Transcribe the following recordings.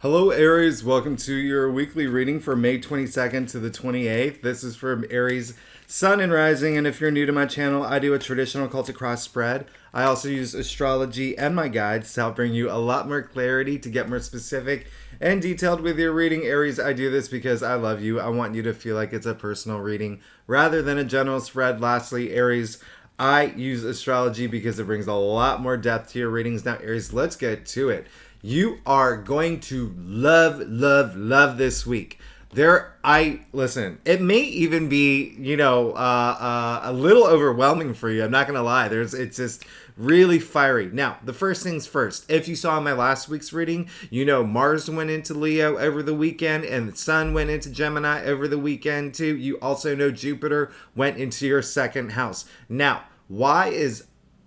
Hello Aries, welcome to your weekly reading for May 22nd to the 28th. This is from Aries Sun and Rising, and if you're new to my channel, I do a traditional Celtic cross spread. I also use astrology and my guides to help bring you a lot more clarity, to get more specific and detailed with your reading. Aries, I do this because I love you. I want you to feel like it's a personal reading rather than a general spread. Lastly, Aries, I use astrology because it brings a lot more depth to your readings. Now, Aries, let's get to it. You are going to love this week. Listen, it may even be, a little overwhelming for you. I'm not going to lie. It's just really fiery. Now, the first things first, if you saw my last week's reading, Mars went into Leo over the weekend and the Sun went into Gemini over the weekend too. You also know Jupiter went into your second house. Now, why is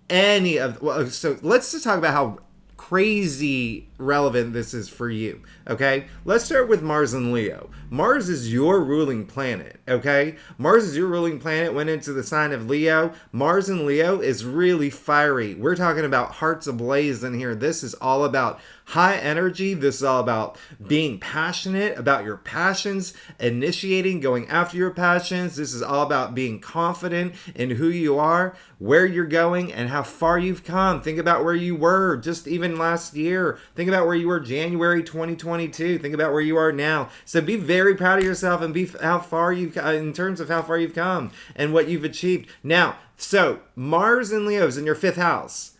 so let's just talk about how crazy relevant this is for you. Okay, let's start with Mars and Leo. Mars is your ruling planet. Okay, Mars is your ruling planet, went into the sign of Leo. Mars and Leo is really fiery. We're talking about hearts ablaze in here. This is all about high energy. This is all about being passionate about your passions, initiating, going after your passions. This is all about being confident in who you are, where you're going, and how far you've come. Think about where you were just even last year. Think about where you were January 2022. Think about where you are now. So be very proud of yourself and be how far you've in terms of how far you've come and what you've achieved. Now, so Mars and Leo is in your fifth house.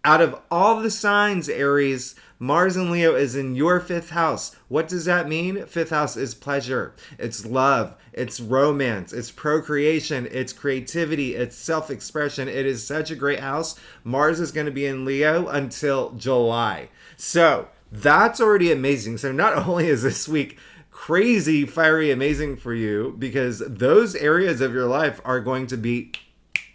Out of all the signs, Aries, Mars and Leo is in your fifth house. What does that mean? Fifth house is pleasure. It's love. It's romance. It's procreation. It's creativity. It's self-expression. It is such a great house. Mars is going to be in Leo until July. So that's already amazing. So not only is this week crazy, fiery, amazing for you, because those areas of your life are going to be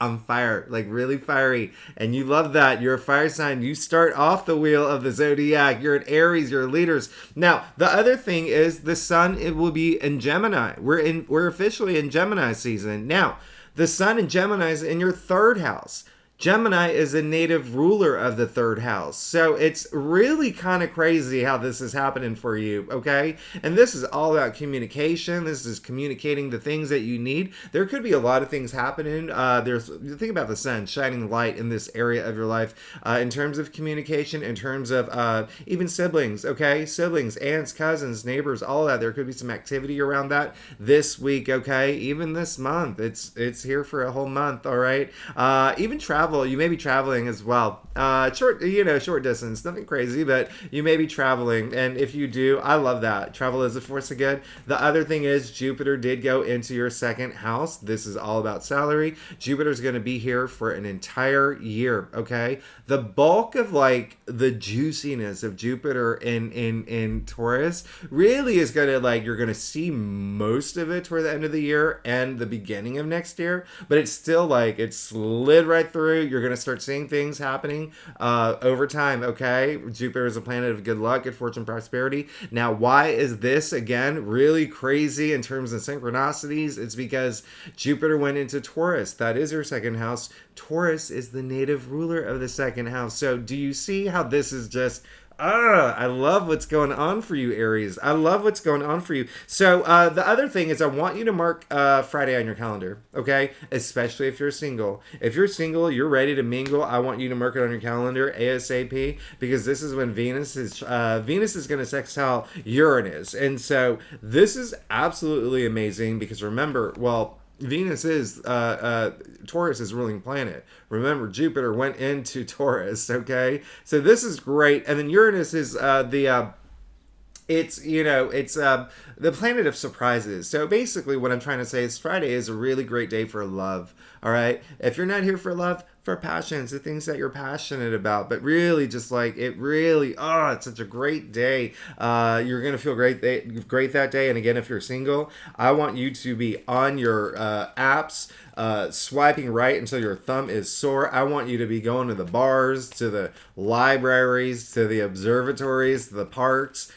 on fire, like really fiery, and you love that. You're a fire sign. You start off the wheel of the zodiac. You're an Aries. You're leaders. Now, the other thing is the Sun. It will be in Gemini. We're officially in Gemini season now. The Sun in Gemini is in your third house. Gemini is a native ruler of the third house. So it's really kind of crazy how this is happening for you, okay? And this is all about communication. This is communicating the things that you need. There could be a lot of things happening. Think about the sun shining light in this area of your life in terms of communication, in terms of even siblings, okay? Siblings, aunts, cousins, neighbors, all of that. There could be some activity around that this week, okay? Even this month. It's here for a whole month, all right? Even travel. You may be traveling as well. Short distance, nothing crazy, but you may be traveling. And if you do, I love that. Travel is a force of good. The other thing is Jupiter did go into your second house. This is all about salary. Jupiter's going to be here for an entire year, okay? The bulk of like the juiciness of Jupiter in Taurus really is going to you're going to see most of it toward the end of the year and the beginning of next year, but it's still it slid right through. You're going to start seeing things happening over time, okay? Jupiter is a planet of good luck, good fortune, prosperity. Now, why is this, again, really crazy in terms of synchronicities? It's because Jupiter went into Taurus. That is your second house. Taurus is the native ruler of the second house. So do you see how this is just... I love what's going on for you, Aries. I love what's going on for you. So the other thing is I want you to mark Friday on your calendar, okay? Especially if you're single. If you're single, you're ready to mingle, I want you to mark it on your calendar ASAP, because this is when Venus is going to sextile Uranus. And so this is absolutely amazing because remember, Venus is Taurus's ruling planet. Remember, Jupiter went into Taurus, okay? So this is great. And then Uranus is the planet of surprises. So basically what I'm trying to say is Friday is a really great day for love, all right? If you're not here for love, for passions, the things that you're passionate about, but really just it's such a great day. You're going to feel great that day. And again, if you're single, I want you to be on your apps, swiping right until your thumb is sore. I want you to be going to the bars, to the libraries, to the observatories, to the parks,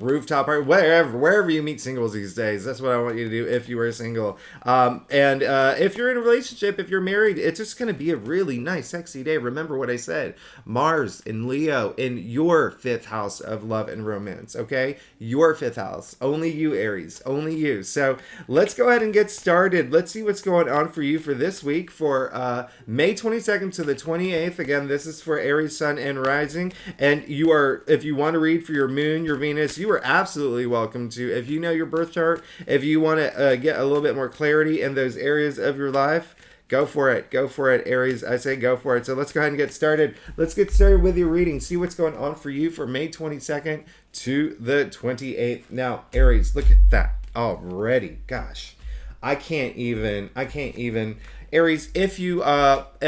rooftop party, wherever you meet singles these days. That's what I want you to do if you are single. And if you're in a relationship, if you're married, it's just going to be a really nice, sexy day. Remember what I said. Mars in Leo in your fifth house of love and romance, okay? Your fifth house. Only you, Aries. Only you. So let's go ahead and get started. Let's see what's going on for you for this week for May 22nd to the 28th. Again, this is for Aries, Sun, and Rising. And you are, if you want to read for your moon, your Venus, you are absolutely welcome to. If you know your birth chart, if you want to get a little bit more clarity in those areas of your life, go for it. Go for it, Aries. I say go for it. So let's go ahead and get started. Let's get started with your reading. See what's going on for you for May 22nd to the 28th. Now, Aries, look at that already. Gosh, I can't even. Aries, if you let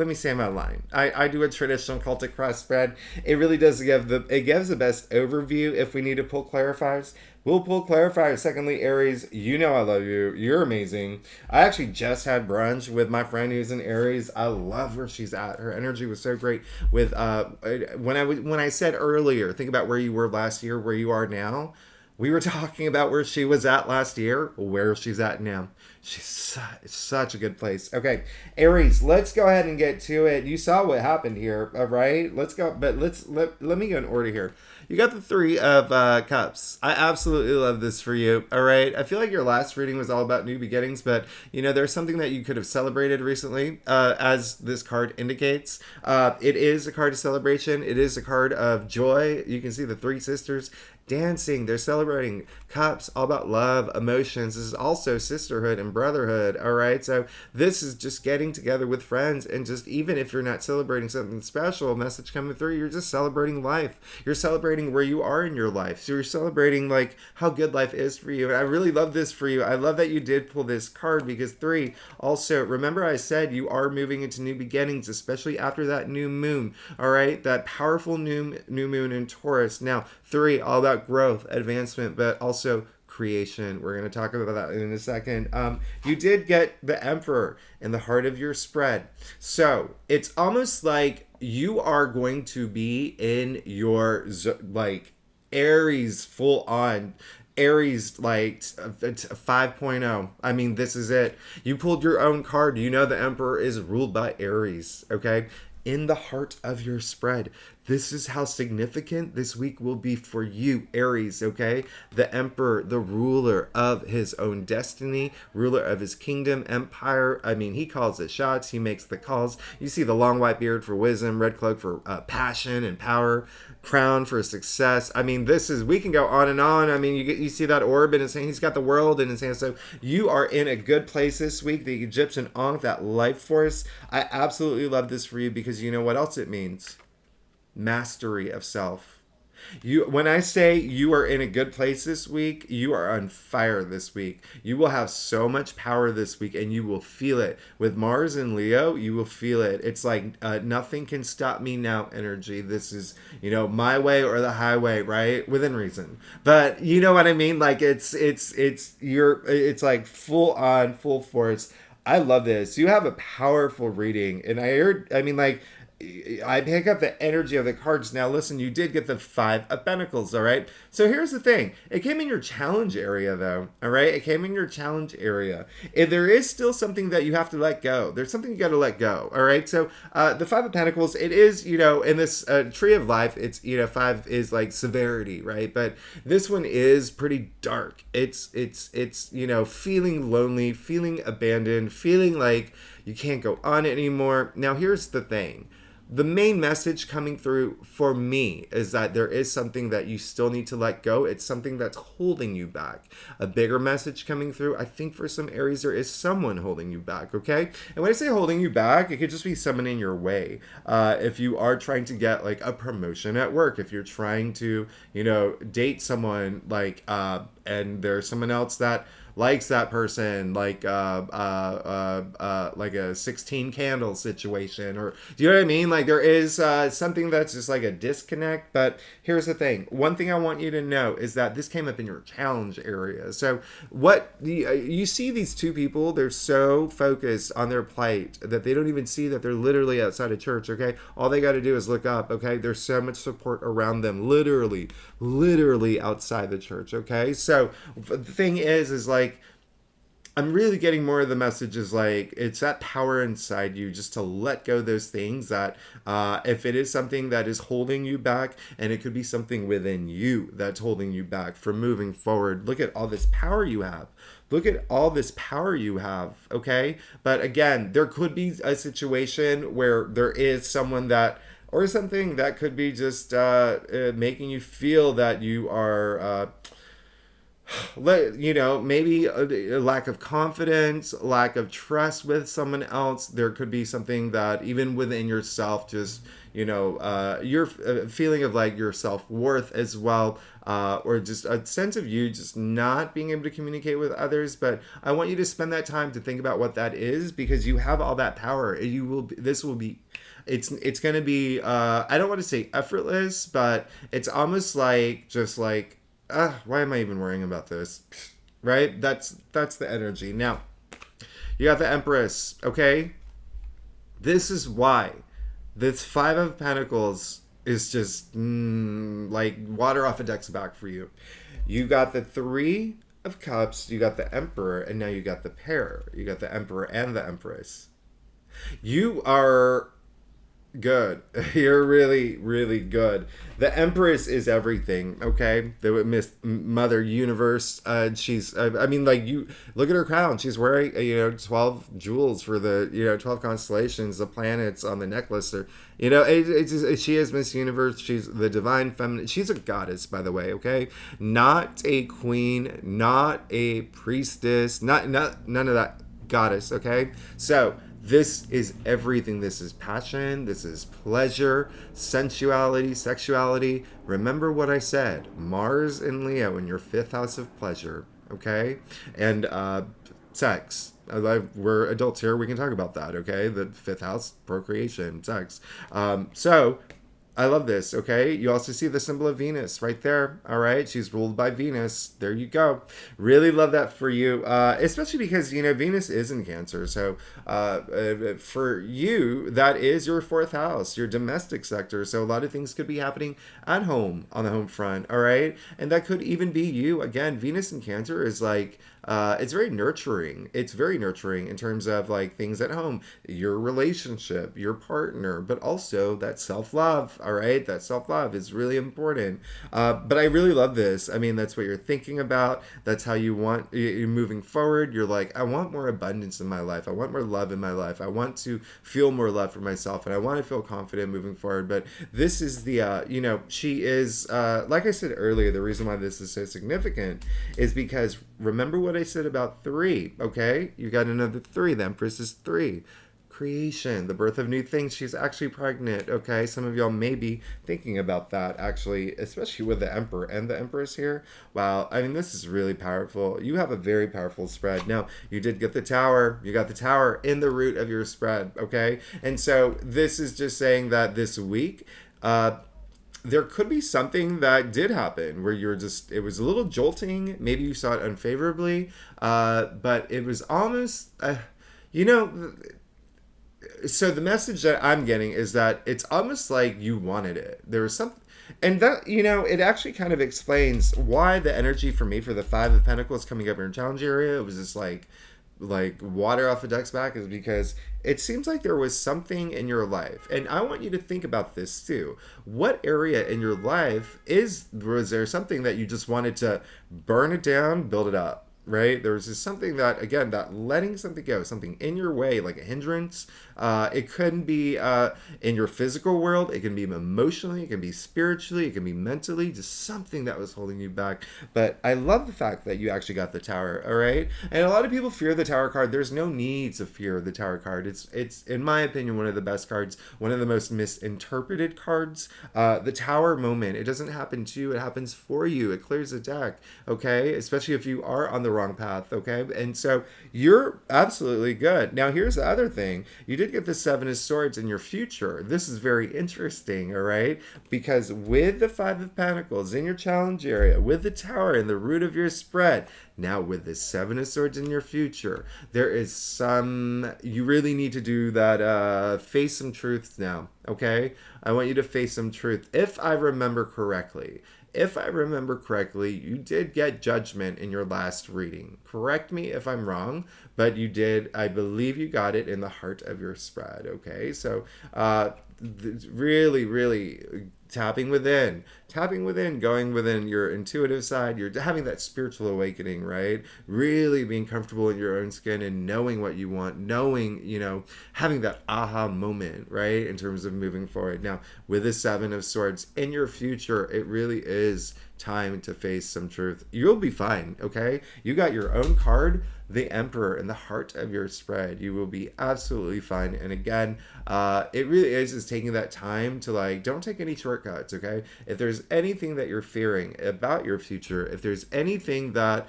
me say my line. I do a traditional cultic cross spread. It really does gives the best overview. If we need to pull clarifiers, we'll pull clarifiers. Secondly, Aries, you know I love you. You're amazing. I actually just had brunch with my friend who's in Aries. I love where she's at. Her energy was so great. With when I said earlier, think about where you were last year, where you are now. We were talking about where she was at last year, where she's at now. She's such a good place. Okay, Aries, let's go ahead and get to it. You saw what happened here, all right? Let's go, but let me go in order here. You got the Three of Cups. I absolutely love this for you, all right? I feel like your last reading was all about new beginnings, but, you know, there's something that you could have celebrated recently, as this card indicates. It is a card of celebration. It is a card of joy. You can see the three sisters dancing. They're celebrating. Cups, all about love, emotions. This is also sisterhood and brotherhood, all right? So this is just getting together with friends, and just even if you're not celebrating something special, message coming through, you're just celebrating life. You're celebrating where you are in your life. So you're celebrating like how good life is for you. And I really love this for you. I love that you did pull this card because three, also, remember I said you are moving into new beginnings, especially after that new moon, all right? That powerful new moon in Taurus. Now, three, all about growth, advancement, but also creation. We're going to talk about that in a second. You did get the Emperor in the heart of your spread. So it's almost like you are going to be in your like Aries full on. Aries like 5.0. I mean, this is it. You pulled your own card. You know the Emperor is ruled by Aries, okay? In the heart of your spread. This is how significant this week will be for you, Aries, okay? The Emperor, the ruler of his own destiny, ruler of his kingdom, empire. I mean, he calls the shots. He makes the calls. You see the long white beard for wisdom, red cloak for passion and power, crown for success. I mean, we can go on and on. I mean, you see that orb in his hand. He's got the world in his hand. So you are in a good place this week. The Egyptian Ankh, that life force. I absolutely love this for you because you know what else it means? Mastery of self. When I say you are in a good place this week, you are on fire this week. You will have so much power this week, and you will feel it. With Mars and Leo, you will feel it. It's like nothing can stop me now energy. This is, my way or the highway, right? Within reason. But you know what I mean? Like it's like full on, full force. I love this. You have a powerful reading, and I pick up the energy of the cards. Now, listen, you did get the Five of Pentacles, all right? So here's the thing. It came in your challenge area, though, all right? It came in your challenge area. If there is still something that you have to let go. There's something you got to let go, all right? So the Five of Pentacles, it is, in this tree of life, it's, five is like severity, right? But this one is pretty dark. It's feeling lonely, feeling abandoned, feeling like you can't go on anymore. Now, here's the thing. The main message coming through for me is that there is something that you still need to let go. It's something that's holding you back. A bigger message coming through, I think for some Aries, there is someone holding you back, okay? And when I say holding you back, it could just be someone in your way. If you are trying to get like a promotion at work, if you're trying to, date someone and there's someone else that likes that person, like a 16 candle situation, or do you know what I mean? Like there is something that's just like a disconnect. But here's the thing. One thing I want you to know is that this came up in your challenge area. So what you see these two people, they're so focused on their plight that they don't even see that they're literally outside of church. Okay, all they got to do is look up. Okay, there's so much support around them, literally outside the church. Okay, so the thing is like, I'm really getting more of the message is like, it's that power inside you just to let go those things that if it is something that is holding you back, and it could be something within you that's holding you back from moving forward. Look at all this power you have. Look at all this power you have, okay? But again, there could be a situation where there is someone that, or something that could be just making you feel that you are maybe a lack of confidence, lack of trust with someone else. There could be something that even within yourself, just your feeling of like your self-worth as well, or just a sense of you just not being able to communicate with others. But I want you to spend that time to think about what that is, because you have all that power. This will be, it's going to be I don't want to say effortless, but it's almost like just like, why am I even worrying about this? Right? That's the energy. Now, you got the Empress, okay? This is why this Five of Pentacles is just like water off a duck's back for you. You got the Three of Cups, you got the Emperor, and now you got the pair. You got the Emperor and the Empress. You are good. You're really good. The Empress is everything, okay? The Miss Mother Universe. She's, I mean, like, you look at her crown. She's wearing, 12 jewels for the, 12 constellations, the planets on the necklace. Or, she is Miss Universe. She's the divine feminine. She's a goddess, by the way, okay? Not a queen, not a priestess, none of that. Goddess, okay? So, this is everything. This is passion. This is pleasure, sensuality, sexuality. Remember what I said. Mars and Leo in your 5th house of pleasure. Okay? And sex. We're adults here. We can talk about that. Okay? The 5th house, procreation, sex. So I love this, okay? You also see the symbol of Venus right there, all right? She's ruled by Venus. There you go. Really love that for you, especially because, Venus is in Cancer. So for you, that is your 4th house, your domestic sector. So a lot of things could be happening at home, on the home front, all right? And that could even be you. Again, Venus in Cancer is like, it's very nurturing. It's very nurturing in terms of like things at home, your relationship, your partner, but also that self-love. All right, that self-love is really important. But I really love this. I mean, that's what you're thinking about. That's how you're moving forward. You're like, I want more abundance in my life. I want more love in my life. I want to feel more love for myself, and I want to feel confident moving forward. But this is the, she is, like I said earlier, the reason why this is so significant is because remember what I said about 3, okay? You got another 3. The Empress is 3. Creation, the birth of new things. She's actually pregnant, okay? Some of y'all may be thinking about that, actually, especially with the Emperor and the Empress here. Wow, I mean, this is really powerful. You have a very powerful spread. Now, you did get the Tower. You got the Tower in the root of your spread, okay? And so this is just saying that this week, there could be something that did happen where you're just, it was a little jolting. Maybe you saw it unfavorably, but it was almost, so the message that I'm getting is that it's almost like you wanted it. There was something, and that, it actually kind of explains why the energy for me for the 5 of Pentacles coming up in your challenge area, it was just like water off a duck's back, is because it seems like there was something in your life. And I want you to think about this too. What area in your life was there something that you just wanted to burn it down, build it up? Right? There was just something that, again, that letting something go, something in your way, like a hindrance. It couldn't be in your physical world. It can be emotionally. It can be spiritually. It can be mentally. Just something that was holding you back. But I love the fact that you actually got the Tower. All right. And a lot of people fear the Tower card. There's no need to fear the Tower card. It's in my opinion one of the best cards. One of the most misinterpreted cards. The Tower moment. It doesn't happen to you. It happens for you. It clears the deck. Okay. Especially if you are on the wrong path, okay? And so you're absolutely good. Now, here's the other thing. You did get the Seven of Swords in your future. This is very interesting, all right? Because with the Five of Pentacles in your challenge area, with the Tower in the root of your spread, now with the Seven of Swords in your future, there is some, you really need to do that, face some truths now, okay? I want you to face some truth. If I remember correctly, you did get Judgment in your last reading. Correct me if I'm wrong, but you did. I believe you got it in the heart of your spread. Okay, so really, really tapping within, going within your intuitive side. You're having that spiritual awakening, right? Really being comfortable in your own skin and knowing what you want, knowing, having that aha moment, right? In terms of moving forward. Now, with the Seven of Swords in your future, it really is time to face some truth. You'll be fine, okay? You got your own card, the Emperor, in the heart of your spread. You will be absolutely fine. And again, it really is taking that time to don't take any shortcuts, okay? If there's anything that you're fearing about your future, if there's anything that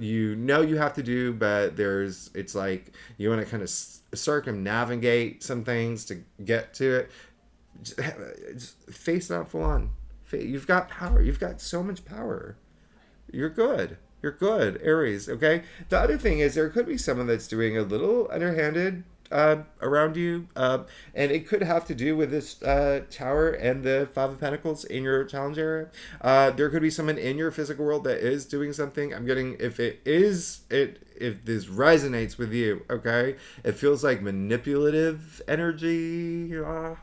you have to do, but it's like you want to kind of circumnavigate some things to get to it, just face that full on. You've got power. You've got so much power. You're good. You're good, Aries, okay? The other thing is there could be someone that's doing a little underhanded around you, and it could have to do with this Tower and the Five of Pentacles in your challenge area. There could be someone in your physical world that is doing something. I'm getting, if this resonates with you, okay? It feels like manipulative energy.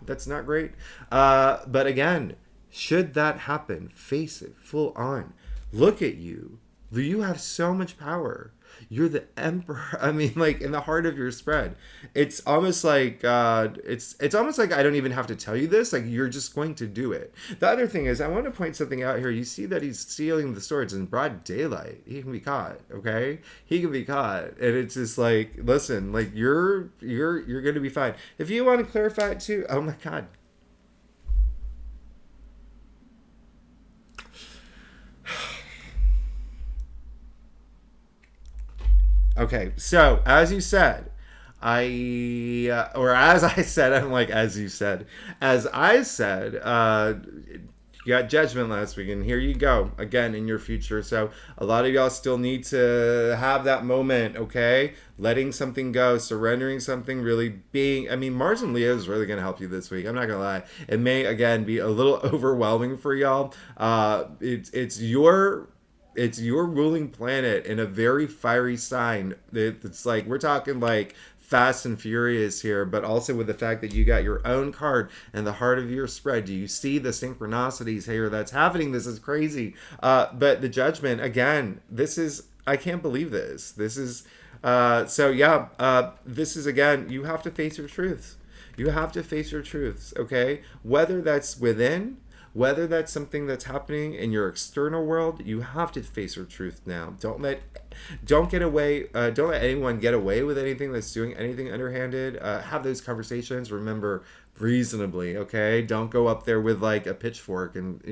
That's not great. But again, should that happen, face it full on. Look at you. You have so much power. You're the Emperor. I mean, in the heart of your spread. It's almost like it's almost like I don't even have to tell you this. You're just going to do it. The other thing is I want to point something out here. You see that he's stealing the swords in broad daylight. He can be caught, okay? He can be caught. And it's just listen, you're going to be fine. If you want to clarify it too, oh my God. Okay, so as you said, as I said, you got Judgment last week, and here you go again in your future. So a lot of y'all still need to have that moment, okay? Letting something go, surrendering something, really being. Mars and Leo is really going to help you this week. I'm not going to lie. It may again be a little overwhelming for y'all. It's your ruling planet in a very fiery sign. It's we're talking Fast and Furious here, but also with the fact that you got your own card in the heart of your spread. Do you see the synchronicities here that's happening? This is crazy. But the Judgment, again, I can't believe this. This is, this is, again, you have to face your truths. You have to face your truths, okay? Whether that's within, whether that's something that's happening in your external world, you have to face your truth now. Don't let anyone get away with anything that's doing anything underhanded. Have those conversations. Remember, reasonably, okay? Don't go up there with a pitchfork and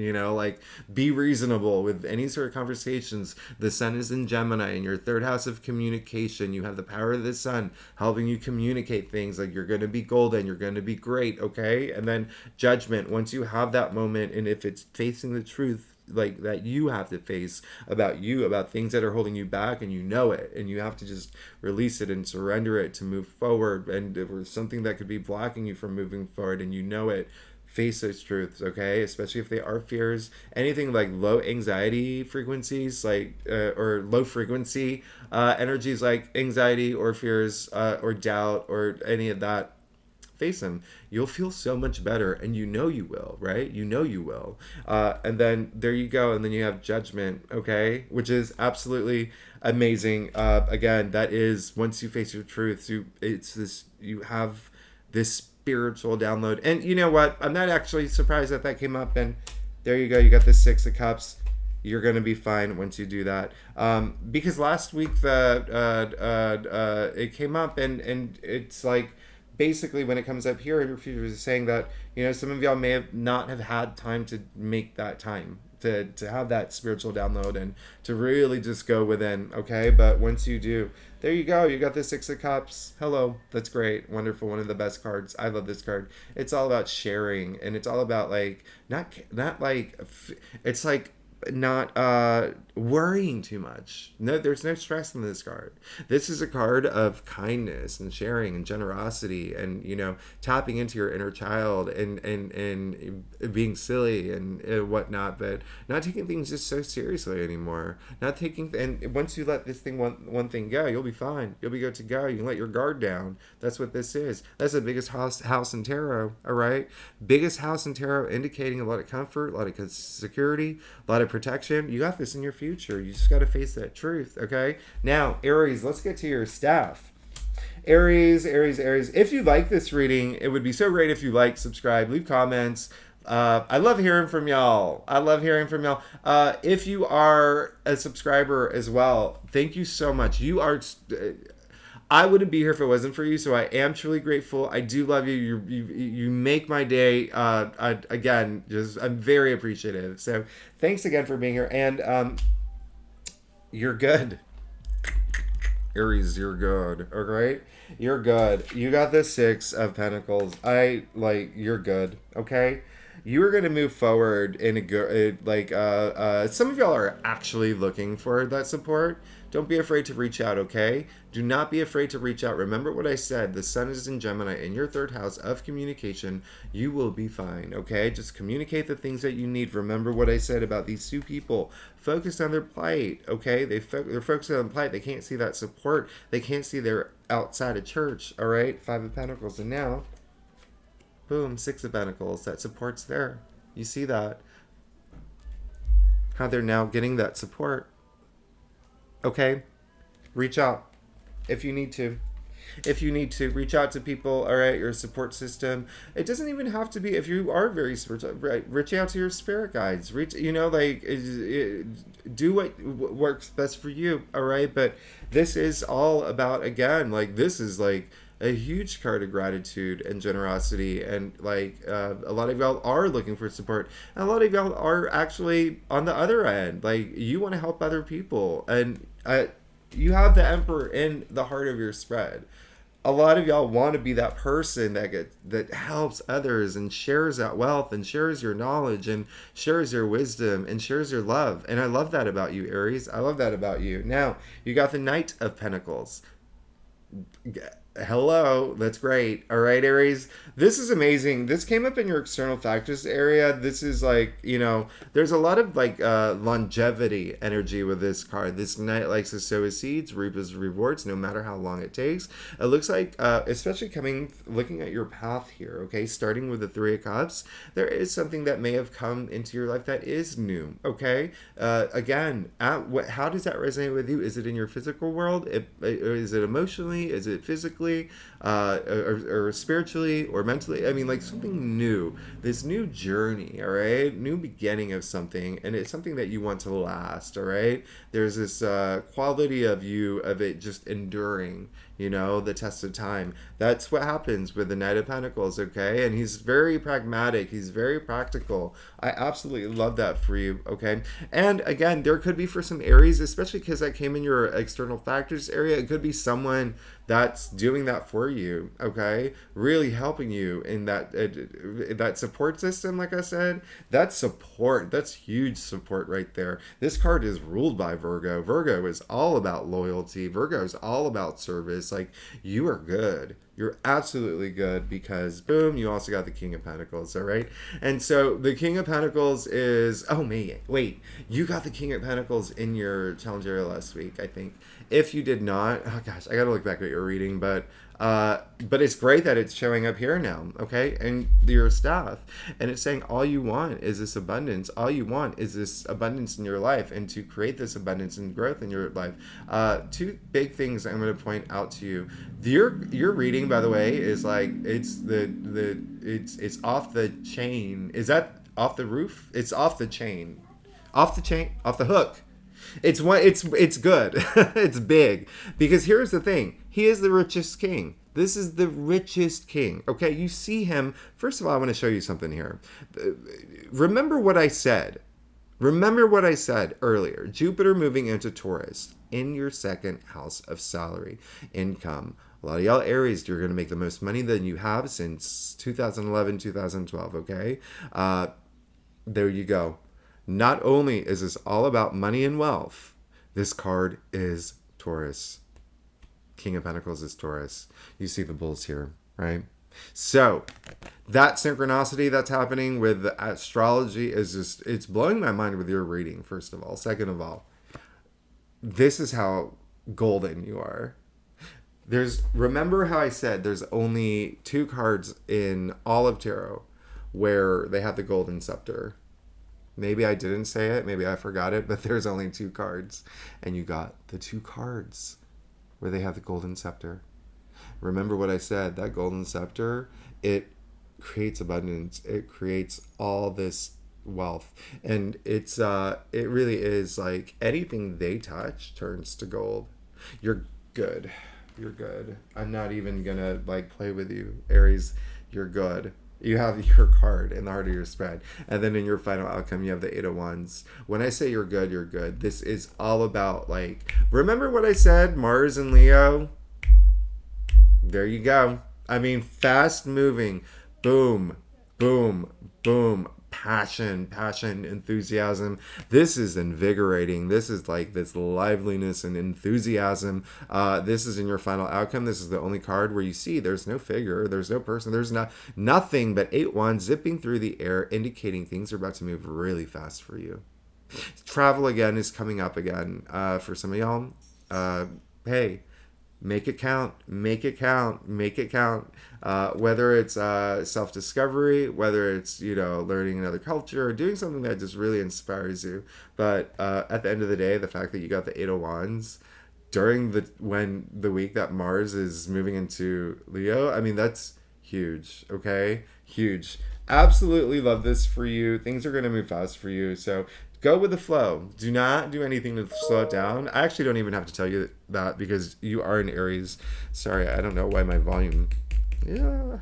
be reasonable with any sort of conversations. The sun is in Gemini in your third house of communication. You have the power of the sun helping you communicate things you're going to be golden, you're going to be great, okay? And then Judgment, once you have that moment, and if it's facing the truth that you have to face about things that are holding you back, and you know it, and you have to just release it and surrender it to move forward, and if there's something that could be blocking you from moving forward and you know it, face those truths, okay? Especially if they are fears, anything low anxiety frequencies, or low frequency energies like anxiety or fears or doubt or any of that. Face them. You'll feel so much better, and you will, right? You will. And then there you go, and then you have Judgment, okay? Which is absolutely amazing. Again, that is, once you face your truth, you have this spiritual download. And you know what? I'm not actually surprised that came up, and there you go. You got the Six of Cups. You're going to be fine once you do that. Because last week it came up, and it's basically when it comes up here, your future is saying that some of y'all may have not have had time to make that time to have that spiritual download and to really just go within, okay? But once you do, there you go. You got the Six of Cups. Hello. That's great. Wonderful. One of the best cards. I love this card. It's all about sharing, and it's all about like not like it's like not worrying too much. No, there's no stress in this card. This is a card of kindness and sharing and generosity, and tapping into your inner child and being silly and whatnot, but not taking things just so seriously anymore. Not taking and once you let this thing one thing go, you'll be fine. You'll be good to go. You can let your guard down. That's what this is. That's the biggest house in tarot. All right, biggest house in tarot, indicating a lot of comfort, a lot of security, a lot of protection. You got this in your future. You just got to face that truth. Okay, now Aries, let's get to your staff. Aries. If you like this reading, it would be so great if you like, subscribe, leave comments. I love hearing from y'all. If you are a subscriber as well, thank you so much. You are. I wouldn't be here if it wasn't for you, so I am truly grateful. I do love you. You make my day. Again, I'm very appreciative. So thanks again for being here, and you're good. Aries, you're good. All right, you're good. You got the Six of Pentacles. You're good. Okay, you are gonna move forward in a good. Some of y'all are actually looking for that support. Don't be afraid to reach out, okay? Do not be afraid to reach out. Remember what I said. The sun is in Gemini in your third house of communication. You will be fine, okay? Just communicate the things that you need. Remember what I said about these two people. Focus on their plight, okay? They're focused on plight. They can't see that support. They can't see they're outside of church, all right? Five of Pentacles. And now, boom, Six of Pentacles. That support's there. You see that? How they're now getting that support. Okay, reach out if you need to. Reach out to people, all right, your support system. It doesn't even have to be, if you are very spiritual, right, reach out to your spirit guides. Do what works best for you, all right? But this is all about, again, this is a huge card of gratitude and generosity, and a lot of y'all are looking for support, and a lot of y'all are actually on the other end. You want to help other people, and you have the Emperor in the heart of your spread. A lot of y'all want to be that person that helps others and shares that wealth and shares your knowledge and shares your wisdom and shares your love. And I love that about you, Aries. I love that about you. Now, you got the Knight of Pentacles. Hello, that's great. All right, Aries, this is amazing. This came up in your external factors area. This is there's a lot of longevity energy with this card. This knight likes to sow his seeds, reap his rewards, no matter how long it takes. It looks like, especially looking at your path here, okay, starting with the Three of Cups, there is something that may have come into your life that is new, okay? Again, how does that resonate with you? Is it in your physical world? Is it emotionally? Is it physically? Or spiritually or mentally? I mean, something new, this new journey, all right, new beginning of something, and it's something that you want to last, all right? There's this quality of it just enduring, the test of time. That's what happens with the Knight of Pentacles, okay? And he's very pragmatic, he's very practical. I absolutely love that for you, okay? And again, there could be for some Aries, especially because that came in your external factors area, it could be someone that's doing that for you, okay? Really helping you in that support system, like I said. That's support. That's huge support right there. This card is ruled by Virgo. Virgo is all about loyalty. Virgo is all about service. You are good. You're absolutely good, because boom, you also got the King of Pentacles, all right? And so the King of Pentacles is, wait, you got the King of Pentacles in your challenge area last week, I think. If you did not, oh gosh, I gotta look back at your reading, but it's great that it's showing up here now, okay? And your staff, and it's saying all you want is this abundance. All you want is this abundance in your life, and to create this abundance and growth in your life. Two big things I'm going to point out to you. Your reading, by the way, is it's off the chain. Is that off the roof? It's off the chain, off the hook. It's good. It's big, because here's the thing. He is the richest king. This is the richest king. Okay, you see him. First of all, I want to show you something here. Remember what I said. Remember what I said earlier. Jupiter moving into Taurus in your second house of salary, income. A lot of y'all Aries, you're going to make the most money than you have since 2011, 2012, okay? There you go. Not only is this all about money and wealth, this card is Taurus. King of Pentacles is Taurus. You see the bulls here, right? So that synchronicity that's happening with the astrology is just, it's blowing my mind with your reading, first of all. Second of all, this is how golden you are. Remember how I said there's only 2 cards in all of tarot where they have the golden scepter. Maybe I didn't say it, maybe I forgot it, but there's only 2 cards. And you got the 2 cards where they have the golden scepter. Remember what I said, that golden scepter, it creates abundance. It creates all this wealth. And it really is like anything they touch turns to gold. You're good. You're good. I'm not even gonna like play with you, Aries. You're good. You have your card in the heart of your spread. And then in your final outcome, you have the 8 of Wands. When I say you're good, you're good. This is all about, like, remember what I said? Mars and Leo? There you go. I mean, fast moving. Boom, boom, boom. Passion, enthusiasm. This is invigorating. This is like this liveliness and enthusiasm. This is in your final outcome. This is the only card where you see there's no figure, there's no person, there's nothing but 8 wands zipping through the air, indicating things are about to move really fast for you. Travel again is coming up again for some of y'all. Hey, make it count, make it count, make it count. Whether it's self-discovery, whether it's, learning another culture or doing something that just really inspires you. But at the end of the day, the fact that you got the 8 of Wands during the week that Mars is moving into Leo, I mean, that's huge, okay? Huge. Absolutely love this for you. Things are going to move fast for you. So go with the flow. Do not do anything to slow it down. I actually don't even have to tell you that because you are an Aries. Sorry, I don't know why my volume... Yeah.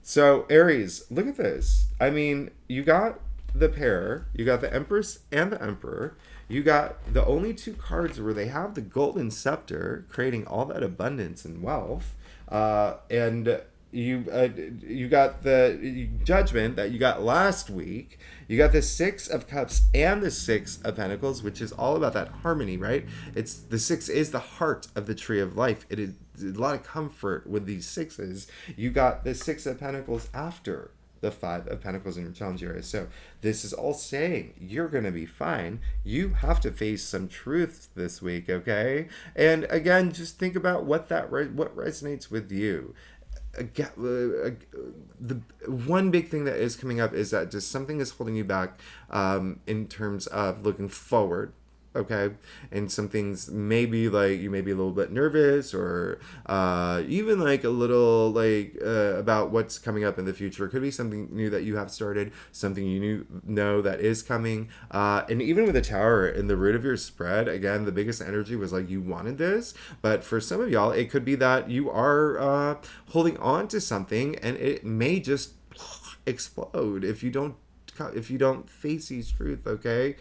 So, Aries, look at this. I mean, you got the pair. You got the Empress and the Emperor. You got the only 2 cards where they have the golden scepter, creating all that abundance and wealth. And you got the Judgment that you got last week. You got the 6 of Cups and the 6 of Pentacles, which is all about that harmony, right? It's the 6 is the heart of the tree of life. It is a lot of comfort with these 6s. You got the 6 of Pentacles after the 5 of Pentacles in your challenge area. So this is all saying you're going to be fine. You have to face some truths this week, okay? And again, just think about what resonates with you. The one big thing that is coming up is that just something is holding you back in terms of looking forward. Okay, and some things maybe like you may be a little bit nervous or even like a little like about what's coming up in the future. It could be something new that you have started, something you know that is coming, and even with the Tower in the root of your spread, again, the biggest energy was like you wanted this, but for some of y'all, it could be that you are holding on to something and it may just explode if you don't face these truth, okay?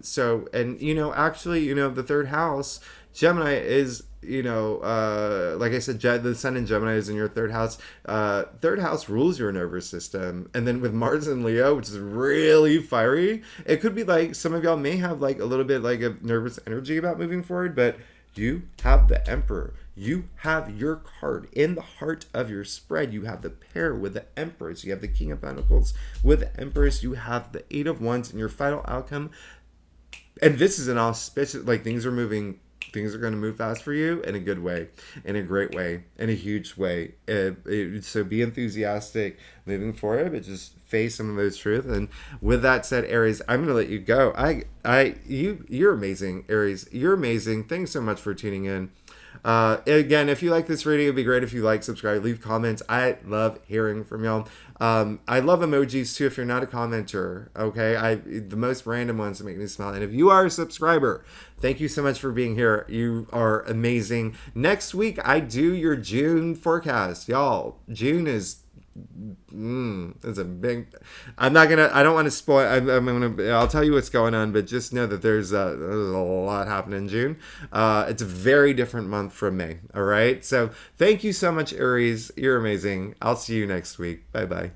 So, and actually, the 3rd house, Gemini is, like I said, the Sun in Gemini is in your 3rd house. 3rd house rules your nervous system. And then with Mars and Leo, which is really fiery, it could be like some of y'all may have like a little bit like a nervous energy about moving forward, but you have the Emperor. You have your card in the heart of your spread. You have the pair with the Empress. You have the King of Pentacles with the Empress. You have the 8 of Wands in your final outcome. And this is an auspicious, like things are going to move fast for you in a good way, in a great way, in a huge way. So be enthusiastic moving forward, but just face some of those truths. And with that said, Aries, I'm going to let you go. You're amazing, Aries. You're amazing. Thanks so much for tuning in. Again, if you like this reading, it'd be great if you like, subscribe, leave comments. I love hearing from y'all. I love emojis too if you're not a commenter, okay? The most random ones that make me smile. And if you are a subscriber, thank you so much for being here. You are amazing. Next week, I do your June forecast. Y'all, June is It's a big. I'm not gonna. I don't want to spoil. I'm gonna. I'll tell you what's going on, but just know that there's a lot happening in June. It's a very different month from May. All right. So thank you so much, Aries. You're amazing. I'll see you next week. Bye bye.